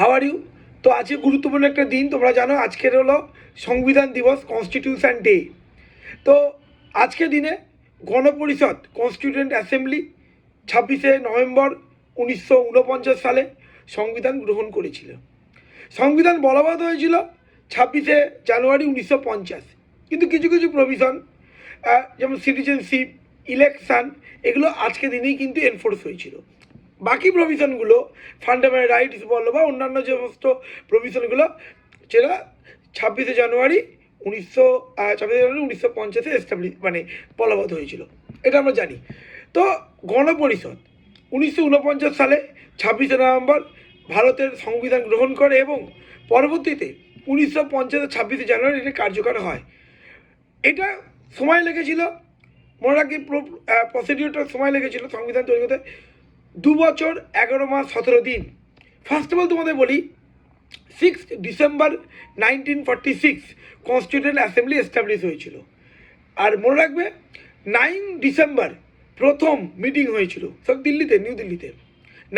How are you? তো আজকে গুরুত্বপূর্ণ একটা দিন, তোমরা জানো আজকের হলো সংবিধান দিবস, কনস্টিটিউশন ডে। তো আজকের দিনে গণপরিষদ কনস্টিটিউয়েন্ট অ্যাসেম্বলি 26শে নভেম্বর 1949 সালে সংবিধান গ্রহণ করেছিল। সংবিধান বলবৎ হয়েছিল 26শে জানুয়ারি 1950, কিন্তু কিছু কিছু প্রভিশন যেমন সিটিজেনশিপ, ইলেকশান, এগুলো আজকে দিনেই কিন্তু এনফোর্স হয়েছিল। বাকি প্রভিশনগুলো ফান্ডামেন্টাল রাইটস বলো বা অন্যান্য যে সমস্ত প্রভিশনগুলো, সেটা 26শে জানুয়ারি 1950 এস্টাবলিশ বলবৎ হয়েছিল, এটা আমরা জানি। তো গণপরিষদ 1949 সালে 26শে নভেম্বর ভারতের সংবিধান গ্রহণ করে এবং পরবর্তীতে 1950 26শে জানুয়ারি এটি কার্যকর হয়। এটা সময় লেগেছিল, মনে রাখি প্রসিডিওরটা সময় লেগেছিল সংবিধান তৈরি করতে 2 বছর 11 মাস 17 দিন। ফার্স্ট অফ অল তোমাদের বলি, 6 ডিসেম্বর 1946 কনস্টিটিউয়েন্ট অ্যাসেম্বলি এস্টাবলিশ হয়েছিল। আর মনে রাখবে 9 ডিসেম্বর প্রথম মিটিং হয়েছিল সব দিল্লিতে, নিউ দিল্লিতে।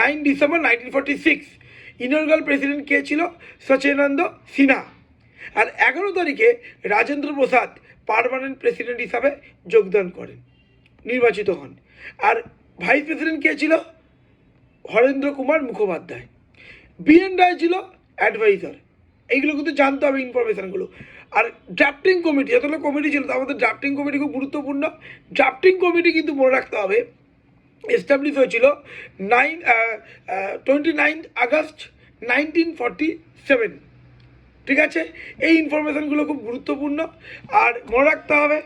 9 ডিসেম্বর 1946 ইনঅগাল প্রেসিডেন্ট কে ছিল? সচিদানন্দ সিনহা। আর 11 তারিখে রাজেন্দ্র প্রসাদ পার্মানেন্ট প্রেসিডেন্ট হিসাবে যোগদান করেন, নির্বাচিত হন। আর ভাইস প্রেসিডেন্ট কে ছিল? হরেন্দ্র কুমার মুখোপাধ্যায়। বি.এন. রায় ছিল অ্যাডভাইজার। এইগুলো কিন্তু জানতে হবে ইনফরমেশানগুলো। আর ড্রাফটিং কমিটি, যতগুলো কমিটি ছিল তার মধ্যে ড্রাফটিং কমিটি খুব গুরুত্বপূর্ণ। ড্রাফটিং কমিটি কিন্তু মনে রাখতে হবে এস্টাবলিশ হয়েছিল 29 আগস্ট 1947। ঠিক আছে, এই ইনফরমেশানগুলো খুব গুরুত্বপূর্ণ। আর মনে রাখতে হবে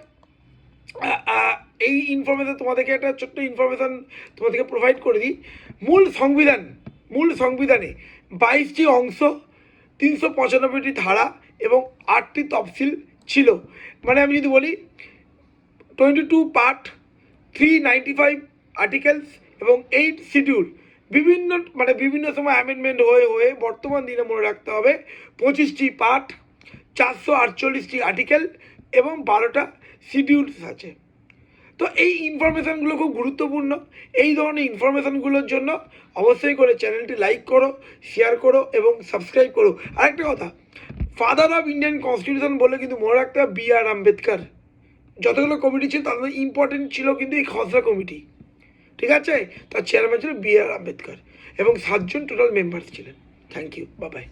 এই ইনফরমেশান তোমাদেরকে একটা ছোট্ট ইনফরমেশান তোমাদেরকে প্রোভাইড করে দিই। মূল সংবিধানে 22টি অংশ, 395টি ধারা এবং 8টি তফসিল ছিল। মানে আমি যদি বলি 22 পার্ট, 395 আর্টিকেলস এবং 8 শিডিউল। বিভিন্ন সময় অ্যামেন্ডমেন্ট হয়ে বর্তমান দিনে মনে রাখতে হবে 25টি পার্ট, 448টি আর্টিকেল এবং 12টা শিডিউলস আছে। তো এই ইনফরমেশানগুলো খুব গুরুত্বপূর্ণ। এই ধরনের ইনফরমেশানগুলোর জন্য অবশ্যই করে চ্যানেলটি লাইক করো, শেয়ার করো এবং সাবস্ক্রাইব করো। আরেকটা কথা, ফাদার অফ ইন্ডিয়ান কনস্টিটিউশন বলে কিন্তু মনে রাখতে হবে বি.আর. আম্বেদকর। যতগুলো কমিটি ছিল তার মধ্যে ইম্পর্টেন্ট ছিল কিন্তু এই খসড়া কমিটি। ঠিক আছে, তার চেয়ারম্যান ছিল বি.আর. আম্বেদকর এবং 7 জন টোটাল মেম্বার্স ছিলেন। Thank you, bye by.